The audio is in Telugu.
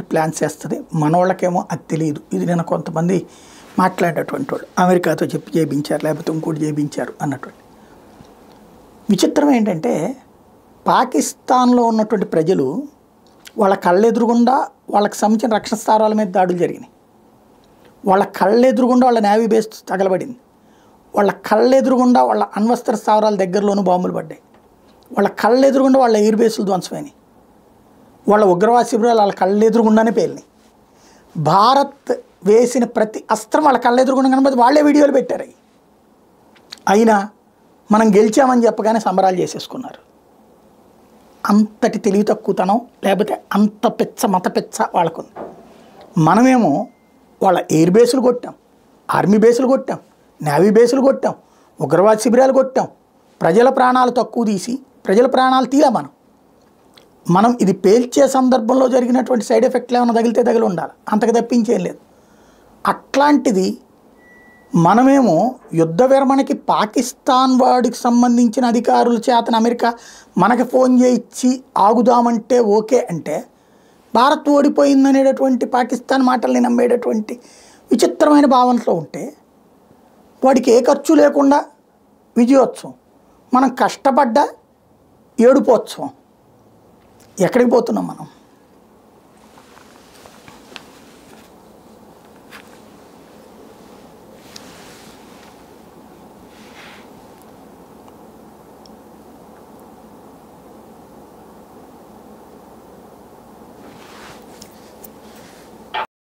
ప్లాన్స్ చేస్తుంది. మనోళ్ళకేమో అది తెలియదు. ఇది నేను కొంతమంది మాట్లాడేటువంటి వాళ్ళు అమెరికాతో చెప్పి చేయించారు, లేకపోతే ఇంకోటి చేయించారు అన్నటువంటి. విచిత్రం ఏంటంటే పాకిస్తాన్లో ఉన్నటువంటి ప్రజలు వాళ్ళ కళ్ళెదురుగుండా వాళ్ళకి సంబంధించిన రక్షణ స్థావరాల మీద దాడులు జరిగినాయి. వాళ్ళ కళ్ళెదురుగుండా వాళ్ళ నేవీ బేస్ తగలబడింది. వాళ్ళ కళ్ళెదురుగుండా వాళ్ళ అణ్వస్త్ర స్థావరాల దగ్గరలోనూ బాంబులు పడ్డాయి. వాళ్ళ కళ్ళెదురుగుండా వాళ్ళ ఎయిర్ బేసులు ధ్వంసమైనాయి. వాళ్ళ ఉగ్రవాద శిబిరాలు వాళ్ళ కళ్ళెదురుగుండానే పేలినాయి. భారత్ వేసిన ప్రతి అస్త్రం వాళ్ళ కళ్ళెదురుగుండా కనబడి వాళ్ళే వీడియోలు పెట్టారు. అయినా మనం గెలిచామని చెప్పగానే సంబరాలు చేసేసుకున్నారు. అంతటి తెలివి తక్కువతనం, లేకపోతే అంత పెచ్చ మత పెచ్చ వాళ్ళకుంది. మనమేమో వాళ్ళ ఎయిర్ బేసులు కొట్టాం, ఆర్మీ బేసులు కొట్టాం, నేవీ బేసులు కొట్టాం, ఉగ్రవాద శిబిరాలు కొట్టాం. ప్రజల ప్రాణాలు తక్కువ తీసి ప్రజల ప్రాణాలు తీలా మనం ఇది పేల్చే సందర్భంలో జరిగినటువంటి సైడ్ ఎఫెక్ట్లు ఏమైనా తగిలితే తగిలి ఉండాలి, అంతకు తప్పించేం లేదు. అట్లాంటిది మనమేమో యుద్ధ విరమణకి పాకిస్తాన్ వాడికి సంబంధించిన అధికారుల చేతన అమెరికా మనకి ఫోన్ చేయించి ఆగుదామంటే ఓకే అంటే, భారత్ ఓడిపోయిందనేటటువంటి పాకిస్తాన్ మాటల్ని నమ్మేటటువంటి విచిత్రమైన భావనలో ఉంటే వాడికి ఏ ఖర్చు లేకుండా విజయోత్సవం, మనం కష్టపడ్డ ఏడుపోత్సవం. ఎక్కడికి పోతున్నాం మనం?